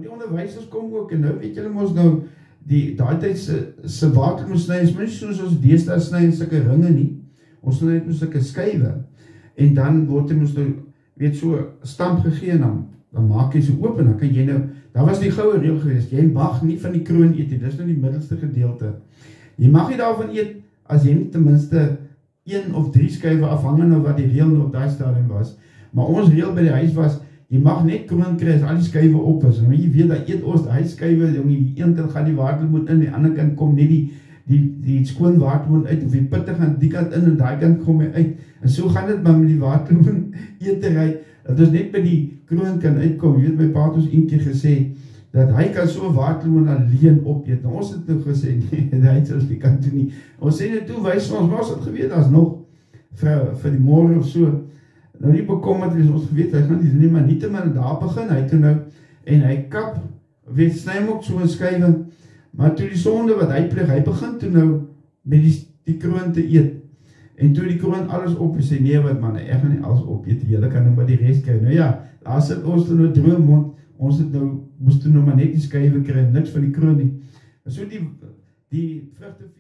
die onderwysers kom ook, en nou weet julle mos nou, daai tyd se watermeloen sny is nie soos ons deesdae sny in sulke ringe nie. Ons sny net met sulke skywe. En dan word hy mos nou, weet so, stamp gegee, dan maak jy so oop, en dan kan jy nou, daar was die goue reël geweest, jy mag nie van die kroon eet nie, dis nou die middelste gedeelte. Jy mag nie daarvan eet, as jy nie ten minste 1 of 3 skywe afhangende wat die reël op daai stadium was. Maar ons reël by die huis was, jy mag net kroon kry as al die skywe op is. En jy weet, dat eet ons die skywe, die een kant gaan die waterlemoen in, die ander kant kom net die skoon waterlemoen uit, of die pitte gaan die kant in, en die kant kom hy uit. En so gaan dit maar met die waterlemoen eetery, dat ons net by die kroon kan uitkom. Jy weet, my pa het ons een keer gesê, dat hy kan so waterlemoen alleen opeet. Nou, ons het nou gesê, nee, hy het ons die kant toe nie. Ons sê net toe, wys ons, maar ons het geweet, as nog, vir die morgen of so, nou nie bekommerd is, ons geweet, hy gaan nie, maar nie te min daar begin, hy toe nou, en hy kap, weet, sny hem ook so in skywe, maar toe die sonde wat hy pleeg, hy begin toe nou, met die kroon te eet, en toe die kroon alles op, en sê, nee wat man, ek gaan nie alles opeet, jylle kan nou maar die rest kry, nou ja, daar sit ons toe nou droom mond, ons het nou, moest toe nou maar net die skywe kry, niks van die kroon nie, en so die vrugte